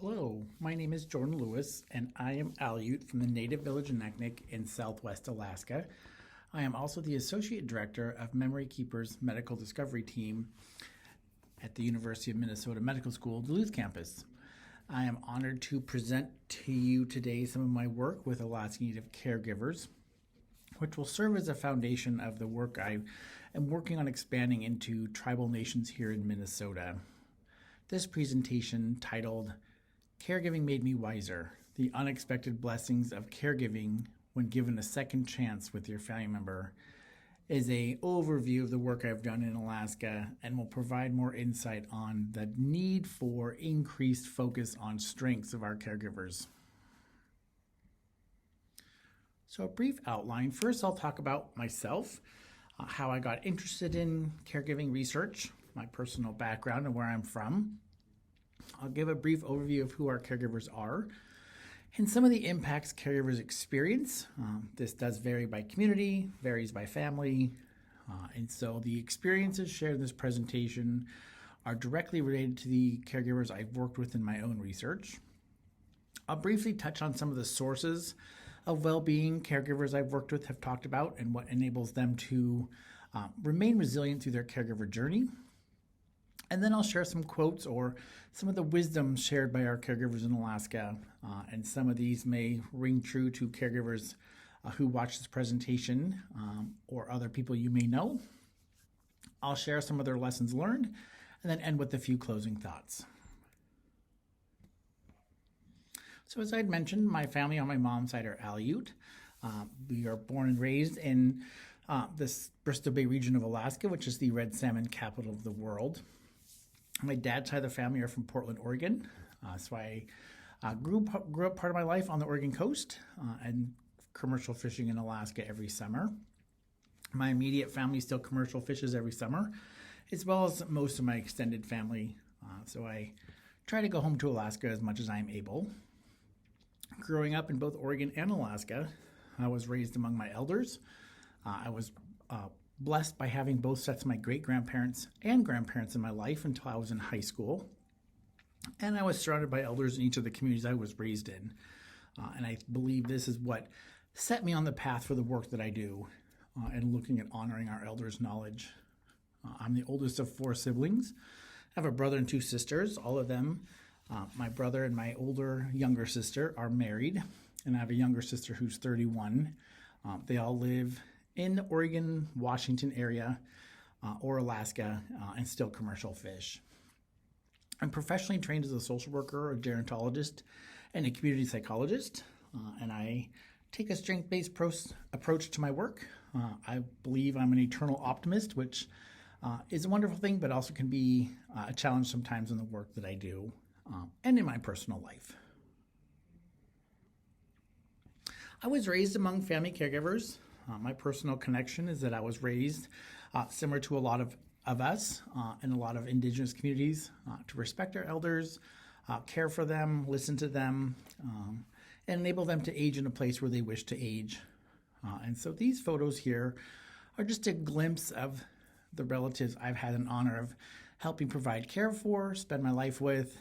Hello, my name is Jordan Lewis, and I am Aleut from the native village of Naknek in southwest Alaska. I am also the Associate Director of Memory Keepers Medical Discovery Team at the University of Minnesota Medical School Duluth campus. I am honored to present to you today some of my work with Alaska Native caregivers, which will serve as a foundation of the work I am working on expanding into tribal nations here in Minnesota. This presentation, titled Caregiving Made Me Wiser, The Unexpected Blessings of Caregiving When Given a Second Chance with Your Family Member, is an overview of the work I've done in Alaska and will provide more insight on the need for increased focus on strengths of our caregivers. So a brief outline. First, I'll talk about myself, how I got interested in caregiving research, my personal background and where I'm from. I'll give a brief overview of who our caregivers are and some of the impacts caregivers experience. This does vary by community, varies by family, and so the experiences shared in this presentation are directly related to the caregivers I've worked with in my own research. I'll briefly touch on some of the sources of well-being caregivers I've worked with have talked about and what enables them to remain resilient through their caregiver journey. And then I'll share some quotes or some of the wisdom shared by our caregivers in Alaska. And some of these may ring true to caregivers who watch this presentation or other people you may know. I'll share some of their lessons learned and then end with a few closing thoughts. So as I'd mentioned, my family on my mom's side are Aleut. We are born and raised in this Bristol Bay region of Alaska, which is the red salmon capital of the world. My dad's side of the family are from Portland, Oregon. So I grew up part of my life on the Oregon coast and commercial fishing in Alaska every summer. My immediate family still commercial fishes every summer, as well as most of my extended family. So I try to go home to Alaska as much as I'm able. Growing up in both Oregon and Alaska, I was raised among my elders. I was blessed by having both sets of my great-grandparents and grandparents in my life until I was in high school. And I was surrounded by elders in each of the communities I was raised in. And I believe this is what set me on the path for the work that I do and looking at honoring our elders' knowledge. I'm the oldest of 4 siblings. I have a brother and 2 sisters. All of them, my brother and my younger sister, are married. And I have a younger sister who's 31. They all live in the Oregon, Washington area or Alaska and still commercial fish. I'm professionally trained as a social worker, a gerontologist, and a community psychologist. And I take a strength-based approach to my work. I believe I'm an eternal optimist, which is a wonderful thing, but also can be a challenge sometimes in the work that I do and in my personal life. I was raised among family caregivers. My personal connection is that I was raised similar to a lot of us in a lot of Indigenous communities to respect our elders, care for them, listen to them, and enable them to age in a place where they wish to age. And so these photos here are just a glimpse of the relatives I've had an honor of helping provide care for, spend my life with,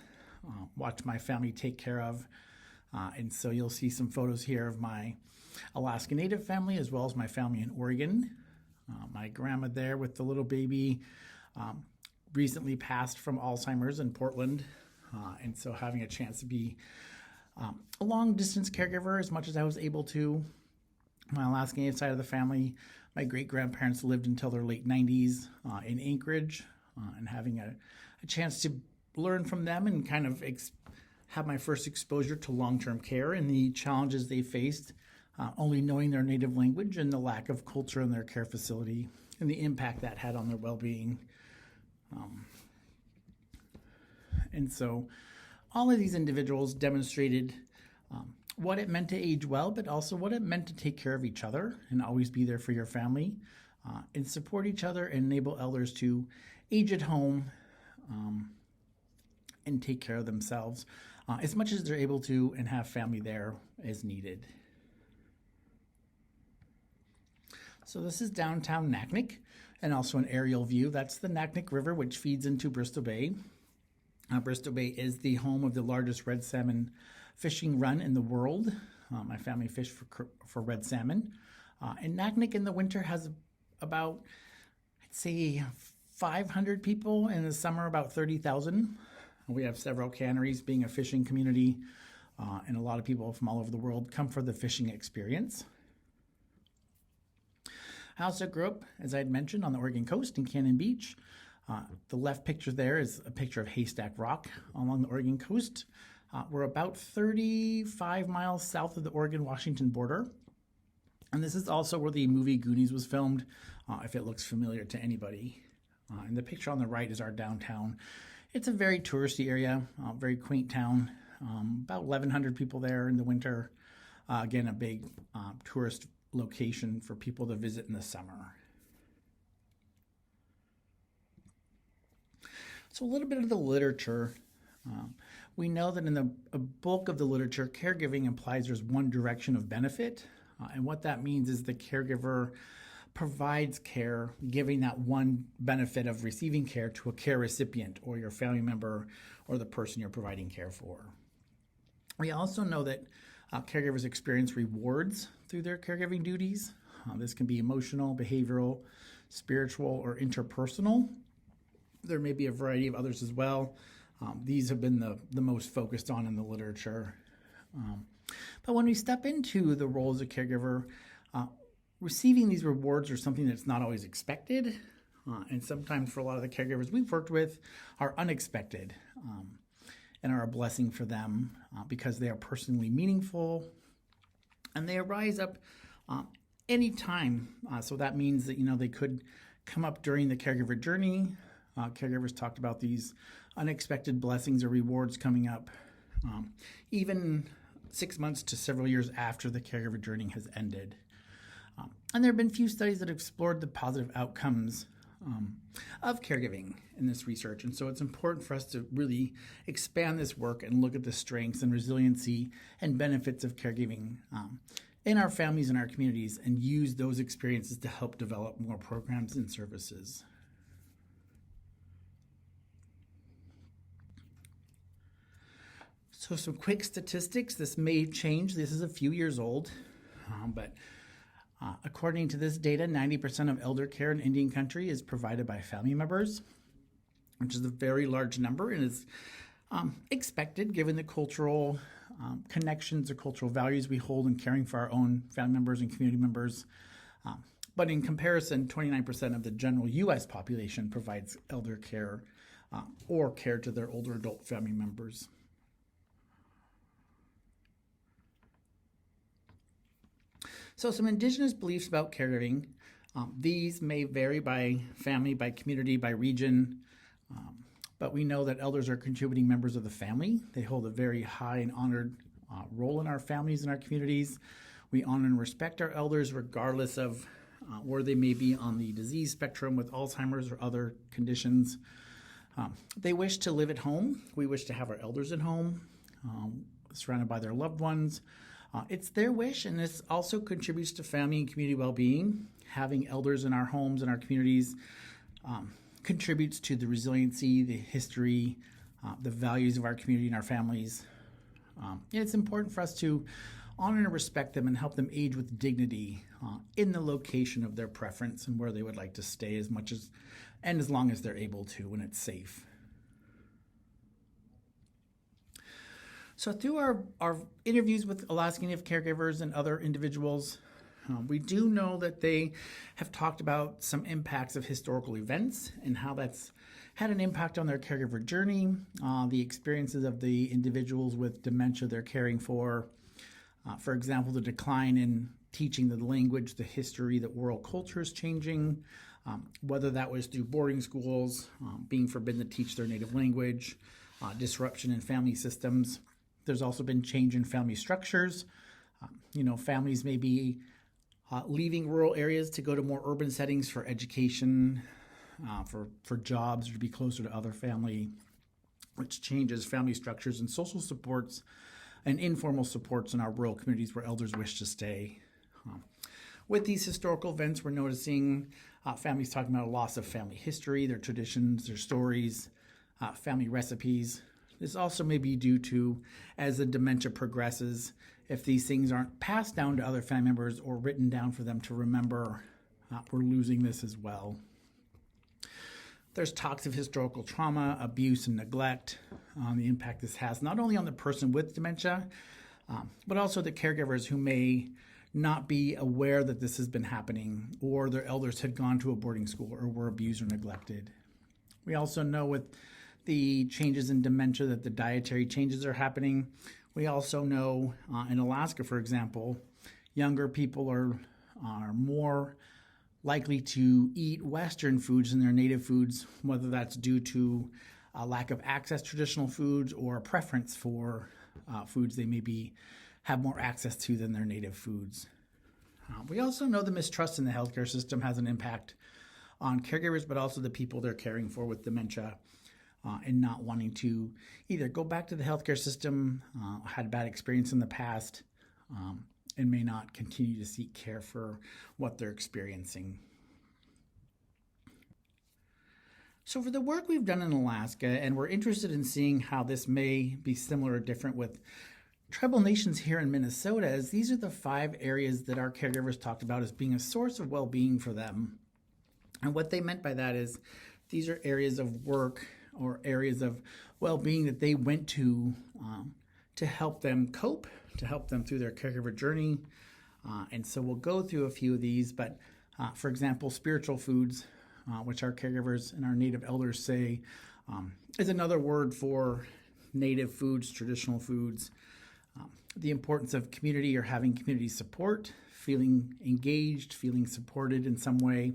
watch my family take care of. And so you'll see some photos here of my Alaska Native family as well as my family in Oregon. My grandma there with the little baby recently passed from Alzheimer's in Portland. And so having a chance to be a long-distance caregiver as much as I was able to. My Alaska Native side of the family, my great-grandparents lived until their late 90s in Anchorage, and having a chance to learn from them and kind of have my first exposure to long-term care and the challenges they faced, only knowing their native language and the lack of culture in their care facility and the impact that had on their well-being. And so all of these individuals demonstrated what it meant to age well, but also what it meant to take care of each other and always be there for your family and support each other and enable elders to age at home and take care of themselves as much as they're able to and have family there as needed. So this is downtown Naknek and also an aerial view. That's the Naknek River, which feeds into Bristol Bay. Bristol Bay is the home of the largest red salmon fishing run in the world. My family fished for red salmon. And Naknek in the winter has about, I'd say, 500 people. In the summer, about 30,000. We have several canneries, being a fishing community, and a lot of people from all over the world come for the fishing experience. I also grew up, as I had mentioned, on the Oregon coast in Cannon Beach. The left picture there is a picture of Haystack Rock along the Oregon coast. We're about 35 miles south of the Oregon-Washington border. And this is also where the movie Goonies was filmed, if it looks familiar to anybody. And the picture on the right is our downtown. It's a very touristy area, very quaint town. About 1,100 people there in the winter. Again, a big tourist location for people to visit in the summer. So a little bit of the literature. We know that in the bulk of the literature, caregiving implies there's one direction of benefit. And what that means is the caregiver provides care, giving that one benefit of receiving care to a care recipient or your family member or the person you're providing care for. We also know that caregivers experience rewards through their caregiving duties. This can be emotional, behavioral, spiritual, or interpersonal. There may be a variety of others as well. These have been the most focused on in the literature. But when we step into the role as a caregiver, receiving these rewards are something that's not always expected. And sometimes for a lot of the caregivers we've worked with are unexpected and are a blessing for them because they are personally meaningful and they arise up anytime. So that means that, they could come up during the caregiver journey. Caregivers talked about these unexpected blessings or rewards coming up even 6 months to several years after the caregiver journey has ended. And there have been few studies that have explored the positive outcomes of caregiving in this research. And so it's important for us to really expand this work and look at the strengths and resiliency and benefits of caregiving in our families and our communities and use those experiences to help develop more programs and services. So some quick statistics. This may change. This is a few years old, but according to this data, 90% of elder care in Indian country is provided by family members, which is a very large number and is expected given the cultural connections or cultural values we hold in caring for our own family members and community members. But in comparison, 29% of the general U.S. population provides elder care or care to their older adult family members. So some Indigenous beliefs about caregiving. These may vary by family, by community, by region, but we know that elders are contributing members of the family. They hold a very high and honored role in our families and our communities. We honor and respect our elders regardless of where they may be on the disease spectrum with Alzheimer's or other conditions. They wish to live at home. We wish to have our elders at home, surrounded by their loved ones. It's their wish, and this also contributes to family and community well-being. Having elders in our homes and our communities contributes to the resiliency, the history, the values of our community and our families. And it's important for us to honor and respect them and help them age with dignity in the location of their preference and where they would like to stay as much as and as long as they're able to when it's safe. So through our interviews with Alaska Native caregivers and other individuals, we do know that they have talked about some impacts of historical events and how that's had an impact on their caregiver journey, the experiences of the individuals with dementia they're caring for. For example, the decline in teaching the language, the history, the oral culture is changing, whether that was through boarding schools, being forbidden to teach their native language, disruption in family systems. There's also been change in family structures. Families may be leaving rural areas to go to more urban settings for education, for jobs, or to be closer to other family, which changes family structures and social supports and informal supports in our rural communities where elders wish to stay. With these historical events, we're noticing families talking about a loss of family history, their traditions, their stories, family recipes. This also may be due to, as the dementia progresses, if these things aren't passed down to other family members or written down for them to remember, we're losing this as well. There's talks of historical trauma, abuse, and neglect, the impact this has not only on the person with dementia, but also the caregivers who may not be aware that this has been happening, or their elders had gone to a boarding school or were abused or neglected. We also know with the changes in dementia that the dietary changes are happening. We also know in Alaska, for example, younger people are more likely to eat Western foods than their native foods, whether that's due to a lack of access to traditional foods or a preference for foods they maybe have more access to than their native foods. We also know the mistrust in the healthcare system has an impact on caregivers, but also the people they're caring for with dementia, and not wanting to either go back to the healthcare system, had a bad experience in the past, and may not continue to seek care for what they're experiencing. So for the work we've done in Alaska, and we're interested in seeing how this may be similar or different with tribal nations here in Minnesota, as these are the 5 areas that our caregivers talked about as being a source of well-being for them. And what they meant by that is these are areas of work or areas of well-being that they went to help them cope, to help them through their caregiver journey. And so we'll go through a few of these, but for example, spiritual foods, which our caregivers and our Native elders say is another word for Native foods, traditional foods. The importance of community or having community support, feeling engaged, feeling supported in some way.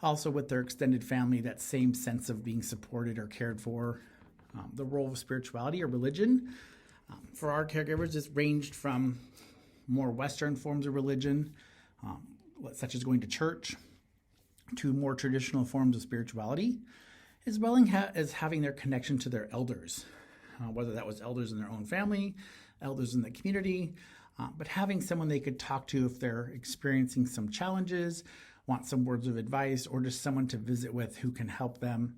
Also with their extended family, that same sense of being supported or cared for. The role of spirituality or religion. For our caregivers, it's ranged from more Western forms of religion, such as going to church, to more traditional forms of spirituality, as well as having their connection to their elders, whether that was elders in their own family, elders in the community, but having someone they could talk to if they're experiencing some challenges, want some words of advice, or just someone to visit with who can help them,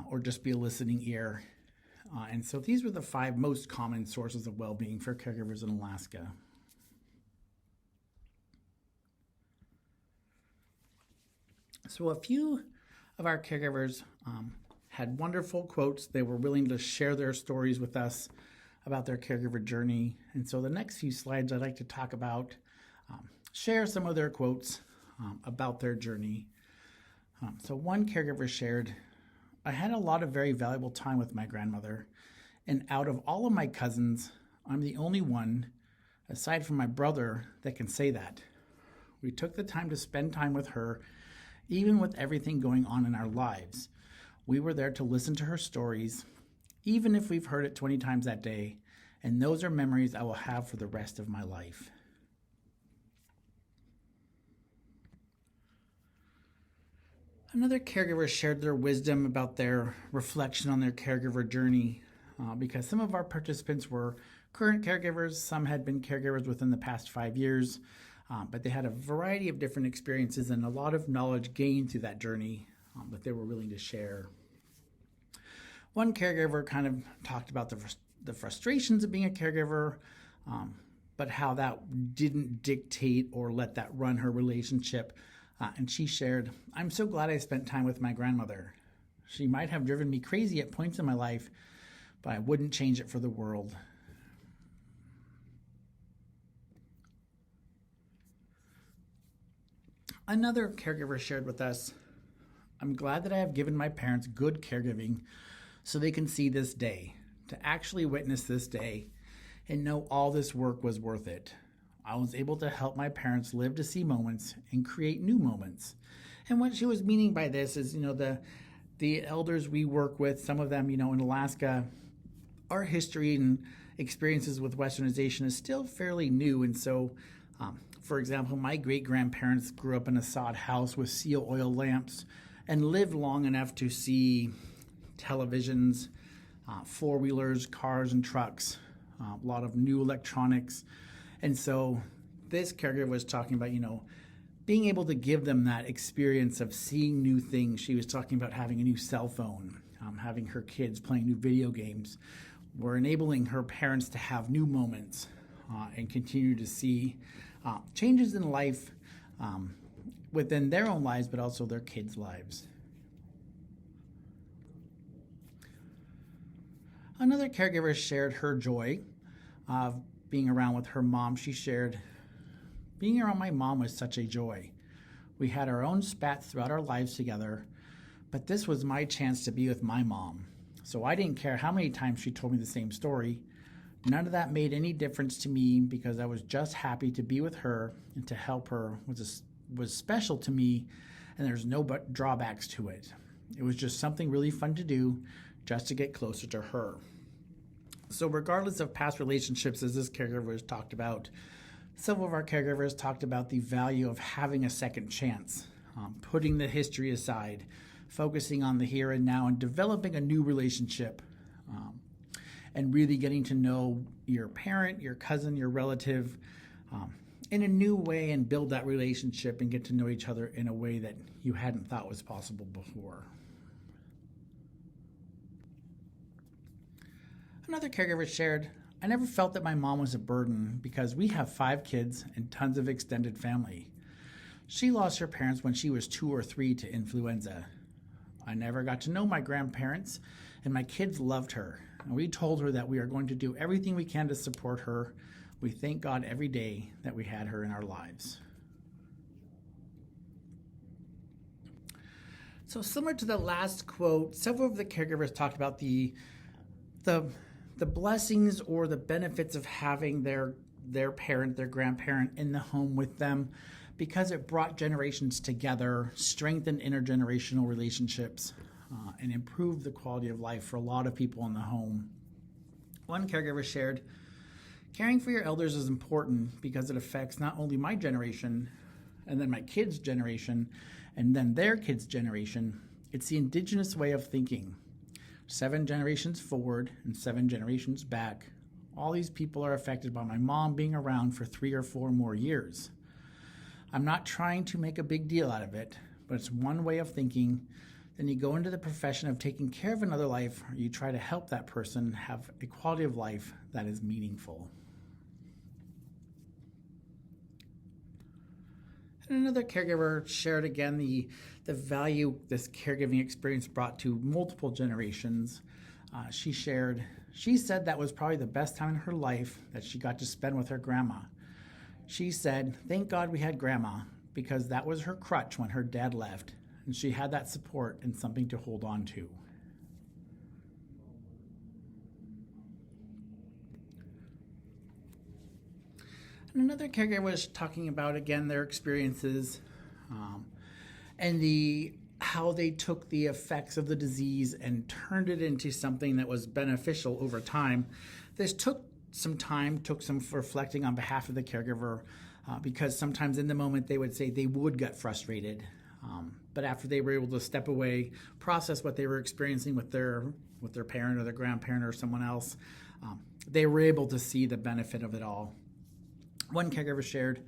or just be a listening ear. And so these were the 5 most common sources of well-being for caregivers in Alaska. So a few of our caregivers had wonderful quotes. They were willing to share their stories with us about their caregiver journey. And so the next few slides I'd like to talk about, share some of their quotes about their journey. So one caregiver shared, "I had a lot of very valuable time with my grandmother, and out of all of my cousins, I'm the only one, aside from my brother, that can say that. We took the time to spend time with her, even with everything going on in our lives. We were there to listen to her stories, even if we've heard it 20 times that day, and those are memories I will have for the rest of my life." Another caregiver shared their wisdom about their reflection on their caregiver journey, because some of our participants were current caregivers, some had been caregivers within the past 5 years, but they had a variety of different experiences and a lot of knowledge gained through that journey that they were willing to share. One caregiver kind of talked about the frustrations of being a caregiver, but how that didn't dictate or let that run her relationship. And she shared, "I'm so glad I spent time with my grandmother. She might have driven me crazy at points in my life, but I wouldn't change it for the world." Another caregiver shared with us, "I'm glad that I have given my parents good caregiving so they can see this day, to actually witness this day and know all this work was worth it. I was able to help my parents live to see moments and create new moments." And what she was meaning by this is, the elders we work with, some of them, in Alaska, our history and experiences with Westernization is still fairly new. And so, for example, my great-grandparents grew up in a sod house with seal oil lamps and lived long enough to see televisions, four-wheelers, cars, and trucks, a lot of new electronics. And so this caregiver was talking about, being able to give them that experience of seeing new things. She was talking about having a new cell phone, having her kids playing new video games. We're enabling her parents to have new moments and continue to see changes in life within their own lives, but also their kids' lives. Another caregiver shared her joy of being around with her mom. She shared, being around my mom was such a joy. We had our own spats throughout our lives together, but this was my chance to be with my mom. So I didn't care how many times she told me the same story. None of that made any difference to me because I was just happy to be with her, and to help her was special to me, and there's no drawbacks to it. It was just something really fun to do just to get closer to her. So regardless of past relationships, as this caregiver has talked about, several of our caregivers talked about the value of having a second chance, putting the history aside, focusing on the here and now, and developing a new relationship, and really getting to know your parent, your cousin, your relative in a new way, and build that relationship and get to know each other in a way that you hadn't thought was possible before. Another caregiver shared, I never felt that my mom was a burden because we have 5 kids and tons of extended family. She lost her parents when she was 2 or 3 to influenza. I never got to know my grandparents, and my kids loved her. And we told her that we are going to do everything we can to support her. We thank God every day that we had her in our lives. So similar to the last quote, several of the caregivers talked about the blessings or the benefits of having their parent, their grandparent in the home with them, because it brought generations together, strengthened intergenerational relationships, and improved the quality of life for a lot of people in the home. One caregiver shared, caring for your elders is important because it affects not only my generation, and then my kids' generation, and then their kids' generation. It's the Indigenous way of thinking. 7 generations forward and 7 generations back. All these people are affected by my mom being around for 3 or 4 more years. I'm not trying to make a big deal out of it, but it's one way of thinking. Then you go into the profession of taking care of another life, or you try to help that person have a quality of life that is meaningful. And another caregiver shared again the value this caregiving experience brought to multiple generations. She said that was probably the best time in her life that she got to spend with her grandma. She said, thank God we had grandma, because that was her crutch when her dad left, and she had that support and something to hold on to. And another caregiver was talking about, again, their experiences and how they took the effects of the disease and turned it into something that was beneficial over time. This took some time, took some reflecting on behalf of the caregiver, because sometimes in the moment they would say they would get frustrated. But after they were able to step away, process what they were experiencing with their parent or their grandparent or someone else, they were able to see the benefit of it all. One caregiver shared,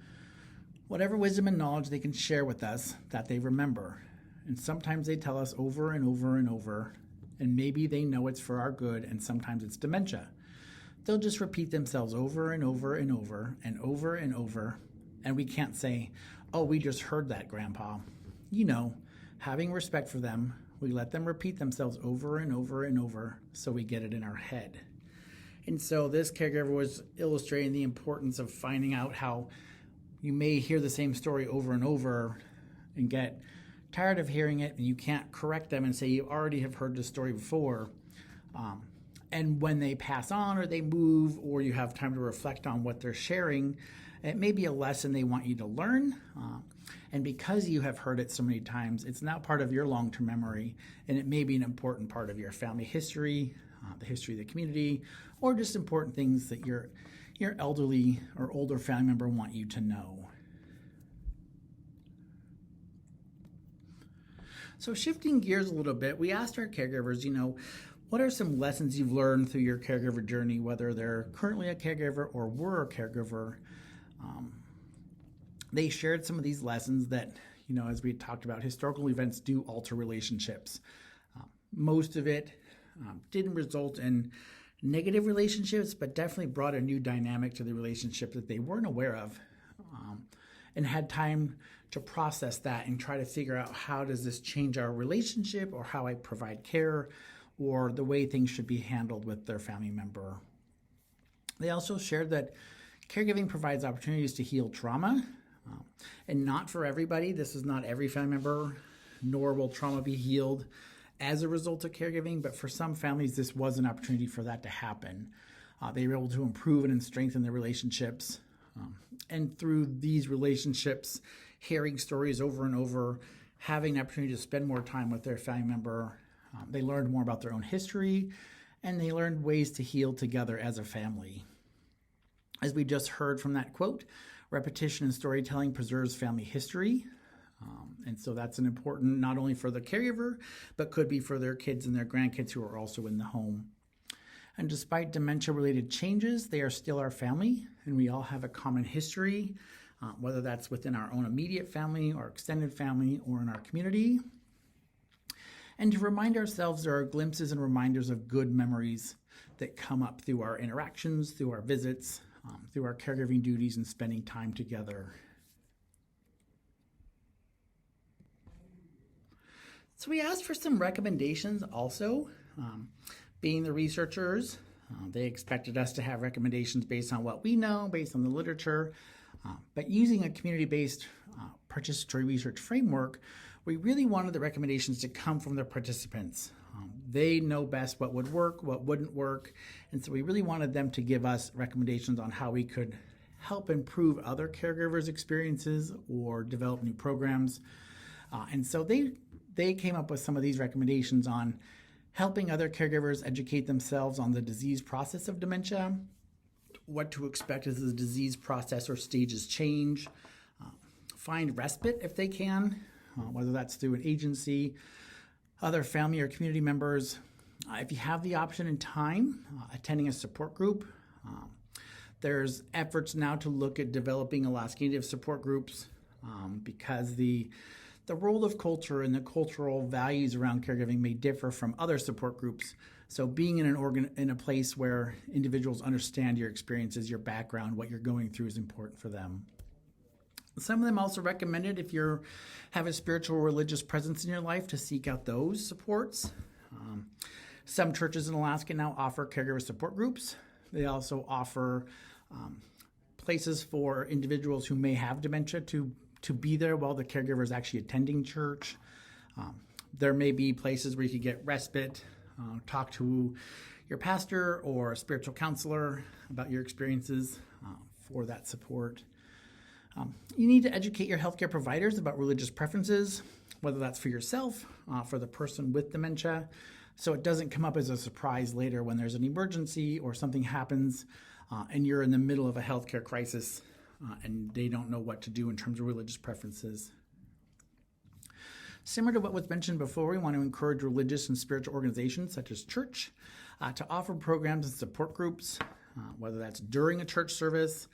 whatever wisdom and knowledge they can share with us that they remember. And sometimes they tell us over and over and over, and maybe they know it's for our good, and sometimes it's dementia. They'll just repeat themselves over and over and over and over and over, and we can't say, oh, we just heard that, Grandpa. Having respect for them, we let them repeat themselves over and over and over so we get it in our head. And so this caregiver was illustrating the importance of finding out how you may hear the same story over and over and get tired of hearing it, and you can't correct them and say you already have heard this story before. And when they pass on or they move or you have time to reflect on what they're sharing, it may be a lesson they want you to learn. And because you have heard it so many times, it's now part of your long-term memory, and it may be an important part of your family history, the history of the community, or just important things that your elderly or older family member want you to know. So shifting gears a little bit, we asked our caregivers, what are some lessons you've learned through your caregiver journey, whether they're currently a caregiver or were a caregiver? They shared some of these lessons that, as we talked about, historical events do alter relationships. Most of it didn't result in negative relationships, but definitely brought a new dynamic to the relationship that they weren't aware of, and had time to process that and try to figure out how does this change our relationship or how I provide care or the way things should be handled with their family member. They also shared that caregiving provides opportunities to heal trauma, and not for everybody. This is not every family member, nor will trauma be healed as a result of caregiving, but for some families, this was an opportunity for that to happen. They were able to improve and strengthen their relationships. And through these relationships, hearing stories over and over, having an opportunity to spend more time with their family member, they learned more about their own history, and they learned ways to heal together as a family. As we just heard from that quote, repetition and storytelling preserves family history. And so that's an important, not only for the caregiver, but could be for their kids and their grandkids who are also in the home. And despite dementia-related changes, they are still our family, and we all have a common history, whether that's within our own immediate family or extended family or in our community. And to remind ourselves, there are glimpses and reminders of good memories that come up through our interactions, through our visits, through our caregiving duties and spending time together. So we asked for some recommendations also. Being the researchers, they expected us to have recommendations based on what we know, based on the literature, but using a community-based participatory research framework, we really wanted the recommendations to come from the participants. They know best what would work, what wouldn't work, and so we really wanted them to give us recommendations on how we could help improve other caregivers' experiences or develop new programs. And so they came up with some of these recommendations on helping other caregivers educate themselves on the disease process of dementia, what to expect as the disease process or stages change, find respite if they can, whether that's through an agency, other family or community members. If you have the option and time, attending a support group. There's efforts now to look at developing Alaska Native support groups because the role of culture and the cultural values around caregiving may differ from other support groups. So being in a place where individuals understand your experiences, your background, what you're going through is important for them. Some of them also recommended if you have a spiritual or religious presence in your life to seek out those supports. Some churches in Alaska now offer caregiver support groups. They also offer places for individuals who may have dementia to be there while the caregiver is actually attending church. There may be places where you could get respite, talk to your pastor or a spiritual counselor about your experiences for that support. You need to educate your healthcare providers about religious preferences, whether that's for yourself, for the person with dementia, so it doesn't come up as a surprise later when there's an emergency or something happens and you're in the middle of a healthcare crisis and they don't know what to do in terms of religious preferences. Similar to what was mentioned before, we want to encourage religious and spiritual organizations such as church to offer programs and support groups, whether that's during a church service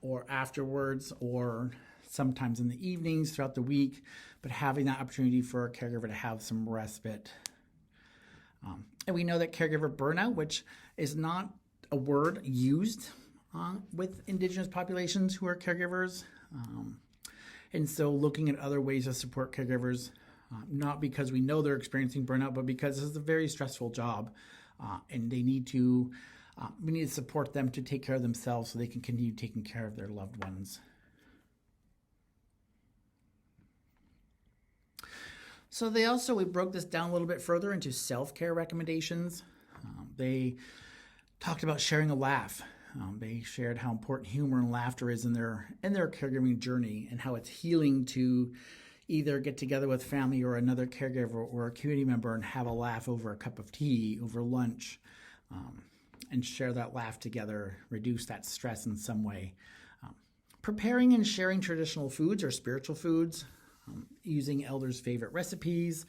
or afterwards or sometimes in the evenings throughout the week, but having that opportunity for a caregiver to have some respite. And we know that caregiver burnout, which is not a word used with Indigenous populations who are caregivers. And so looking at other ways to support caregivers, not because we know they're experiencing burnout, but because this is a very stressful job and they need to, we need to support them to take care of themselves so they can continue taking care of their loved ones. So we broke this down a little bit further into self-care recommendations. They talked about sharing a laugh. They shared how important humor and laughter is in their caregiving journey and how it's healing to either get together with family or another caregiver or a community member and have a laugh over a cup of tea, over lunch, and share that laugh together, reduce that stress in some way. Preparing and sharing traditional foods or spiritual foods, using elders' favorite recipes.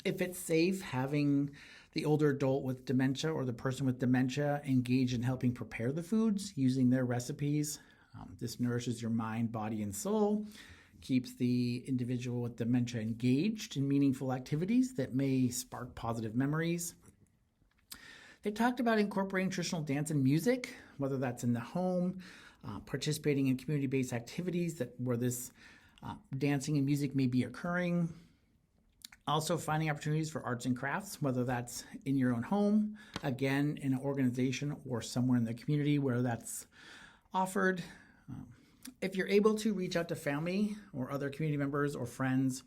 If it's safe, having the older adult with dementia or the person with dementia engage in helping prepare the foods using their recipes. This nourishes your mind, body, and soul. keeps the individual with dementia engaged in meaningful activities that may spark positive memories. They talked about incorporating traditional dance and music, whether that's in the home, participating in community-based activities where this dancing and music may be occurring. Also finding opportunities for arts and crafts, whether that's in your own home, again, in an organization or somewhere in the community where that's offered. If you're able to reach out to family or other community members or friends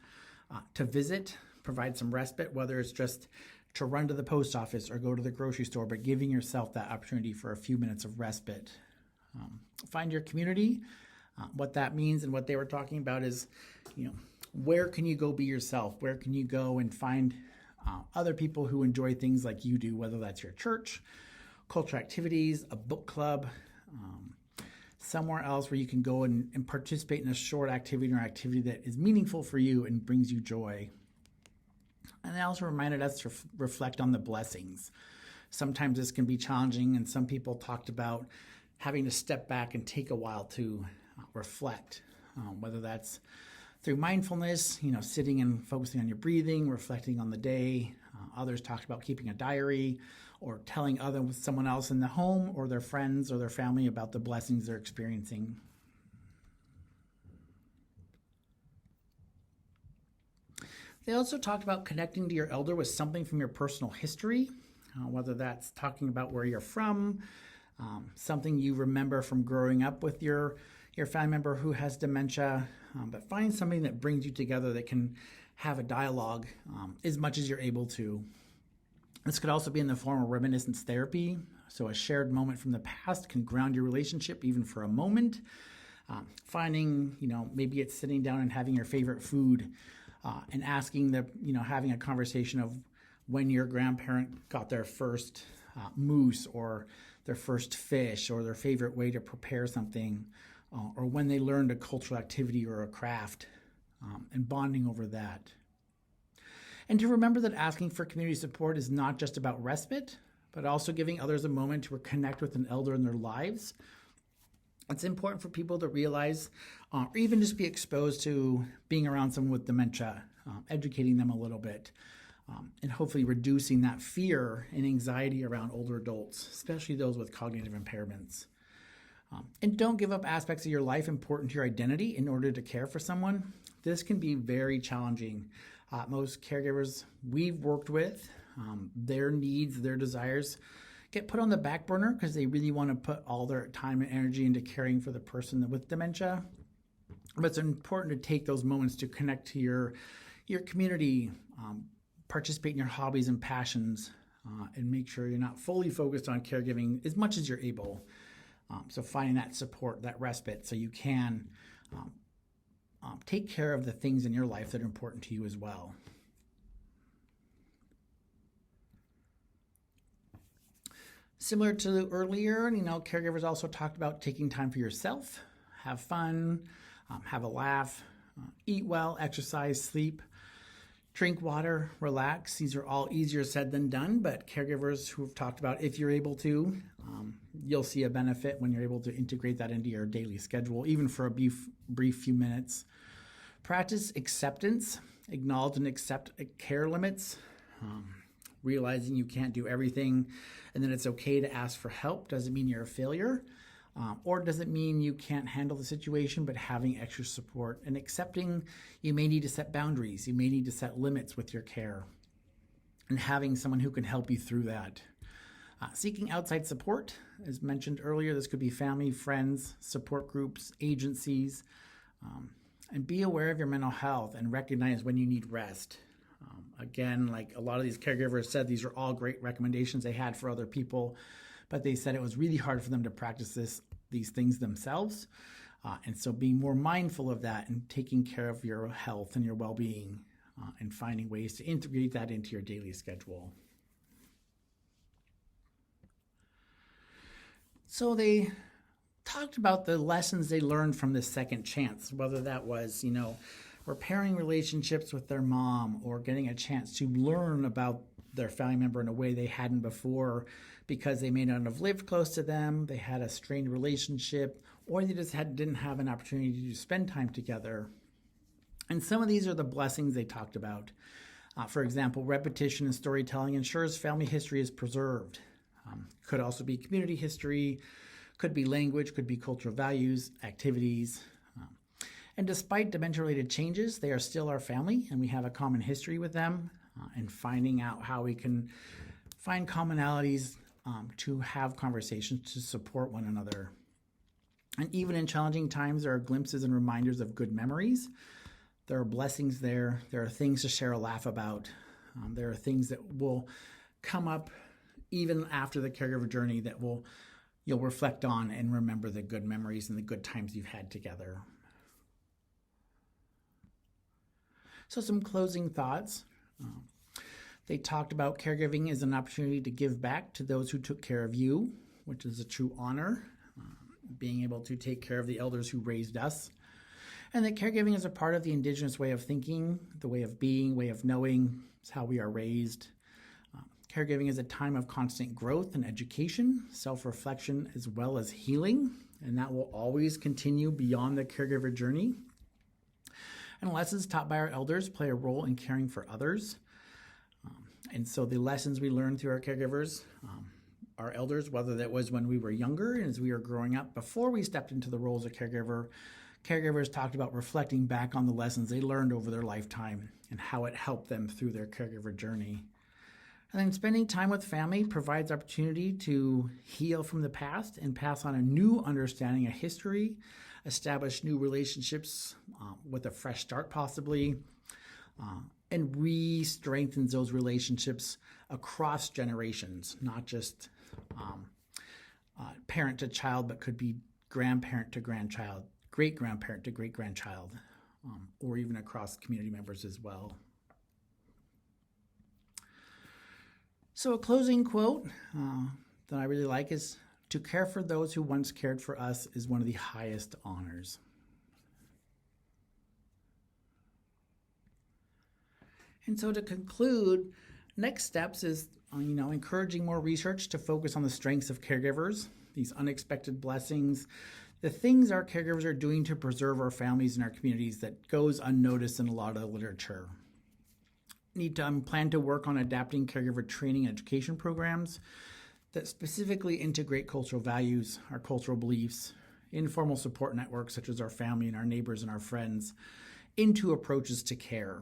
to visit, provide some respite, whether it's just to run to the post office or go to the grocery store, but giving yourself that opportunity for a few minutes of respite. Find your community. What that means and what they were talking about is, where can you go be yourself? Where can you go and find other people who enjoy things like you do, whether that's your church, cultural activities, a book club, somewhere else where you can go and participate in a short activity or activity that is meaningful for you and brings you joy. And they also reminded us to reflect on the blessings. Sometimes this can be challenging, and some people talked about having to step back and take a while to reflect, whether that's through mindfulness, sitting and focusing on your breathing, reflecting on the day. Others talked about keeping a diary or telling someone else in the home or their friends or their family about the blessings they're experiencing. They also talked about connecting to your elder with something from your personal history, whether that's talking about where you're from, something you remember from growing up with your family member who has dementia, but find something that brings you together that can have a dialogue as much as you're able to. This could also be in the form of reminiscence therapy. So a shared moment from the past can ground your relationship even for a moment. Finding, maybe it's sitting down and having your favorite food and asking having a conversation of when your grandparent got their first moose or their first fish or their favorite way to prepare something, or when they learned a cultural activity or a craft, and bonding over that. And to remember that asking for community support is not just about respite, but also giving others a moment to connect with an elder in their lives. It's important for people to realize, or even just be exposed to being around someone with dementia, educating them a little bit, and hopefully reducing that fear and anxiety around older adults, especially those with cognitive impairments. And don't give up aspects of your life important to your identity in order to care for someone. This can be very challenging. Most caregivers we've worked with, their needs, their desires get put on the back burner because they really want to put all their time and energy into caring for the person with dementia. But it's important to take those moments to connect to your community, participate in your hobbies and passions, and make sure you're not fully focused on caregiving as much as you're able. So finding that support, that respite, so you can take care of the things in your life that are important to you as well. Similar to earlier, caregivers also talked about taking time for yourself, have fun, have a laugh, eat well, exercise, sleep, drink water, relax. These are all easier said than done, but caregivers who have talked about if you're able to, you'll see a benefit when you're able to integrate that into your daily schedule, even for a brief few minutes. Practice acceptance, acknowledge and accept care limits, realizing you can't do everything, and then it's okay to ask for help. Doesn't mean you're a failure, or doesn't mean you can't handle the situation, but having extra support and accepting you may need to set boundaries, you may need to set limits with your care, and having someone who can help you through that. Seeking outside support, as mentioned earlier, this could be family, friends, support groups, agencies, and be aware of your mental health and recognize when you need rest. Again, like a lot of these caregivers said, these are all great recommendations they had for other people, but they said it was really hard for them to practice these things themselves. And so being more mindful of that and taking care of your health and your well-being, and finding ways to integrate that into your daily schedule. So they talked about the lessons they learned from this second chance, whether that was, repairing relationships with their mom or getting a chance to learn about their family member in a way they hadn't before because they may not have lived close to them, they had a strained relationship, or they just didn't have an opportunity to spend time together. And some of these are the blessings they talked about. For example, repetition and storytelling ensures family history is preserved. Could also be community history, could be language, could be cultural values, activities. And despite dementia-related changes, they are still our family, and we have a common history with them. And finding out how we can find commonalities to have conversations to support one another. And even in challenging times, there are glimpses and reminders of good memories. There are blessings there. There are things to share a laugh about. There are things that will come up even after the caregiver journey that you'll reflect on and remember the good memories and the good times you've had together. So some closing thoughts. They talked about caregiving as an opportunity to give back to those who took care of you, which is a true honor, being able to take care of the elders who raised us. And that caregiving is a part of the Indigenous way of thinking, the way of being, way of knowing. It's how we are raised. Caregiving is a time of constant growth and education, self-reflection, as well as healing. And that will always continue beyond the caregiver journey. And lessons taught by our elders play a role in caring for others. And so the lessons we learn through our caregivers, our elders, whether that was when we were younger and as we were growing up, before we stepped into the roles of caregiver, caregivers talked about reflecting back on the lessons they learned over their lifetime and how it helped them through their caregiver journey. And then spending time with family provides opportunity to heal from the past and pass on a new understanding of history, establish new relationships with a fresh start possibly, and re-strengthens those relationships across generations, not just parent to child, but could be grandparent to grandchild, great-grandparent to great-grandchild, or even across community members as well. So a closing quote that I really like is, "To care for those who once cared for us is one of the highest honors." And so to conclude, next steps is encouraging more research to focus on the strengths of caregivers, these unexpected blessings, the things our caregivers are doing to preserve our families and our communities that goes unnoticed in a lot of the literature. Need to plan to work on adapting caregiver training and education programs that specifically integrate cultural values, our cultural beliefs, informal support networks such as our family and our neighbors and our friends into approaches to care.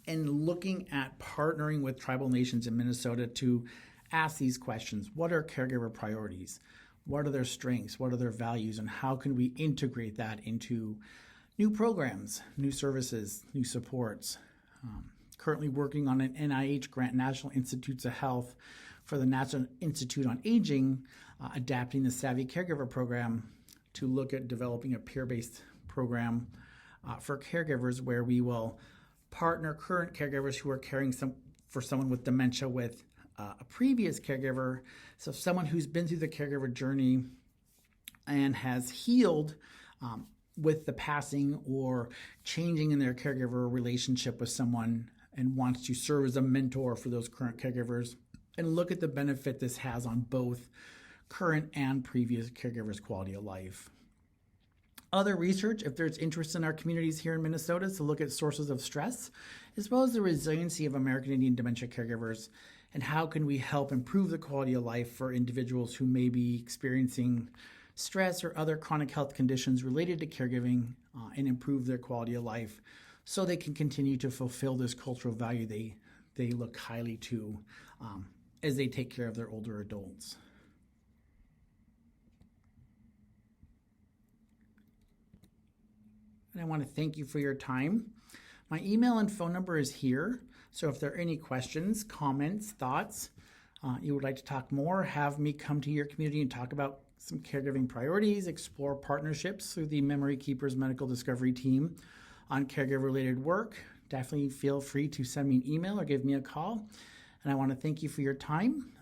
And looking at partnering with tribal nations in Minnesota to ask these questions. What are caregiver priorities? What are their strengths? What are their values? And how can we integrate that into new programs, new services, new supports? Currently working on an NIH grant, National Institutes of Health, for the National Institute on Aging, adapting the Savvy Caregiver program to look at developing a peer-based program for caregivers where we will partner current caregivers who are caring for someone with dementia with a previous caregiver. So someone who's been through the caregiver journey and has healed with the passing or changing in their caregiver relationship with someone and wants to serve as a mentor for those current caregivers and look at the benefit this has on both current and previous caregivers' quality of life. Other research, if there's interest in our communities here in Minnesota, is to look at sources of stress, as well as the resiliency of American Indian dementia caregivers, and how can we help improve the quality of life for individuals who may be experiencing stress or other chronic health conditions related to caregiving and improve their quality of life so they can continue to fulfill this cultural value they look highly to as they take care of their older adults. And I want to thank you for your time. My email and phone number is here. So if there are any questions, comments, thoughts, you would like to talk more, have me come to your community and talk about some caregiving priorities, explore partnerships through the Memory Keepers Medical Discovery Team on caregiver-related work, definitely feel free to send me an email or give me a call. And I want to thank you for your time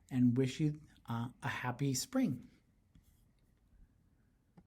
and wish you a happy spring.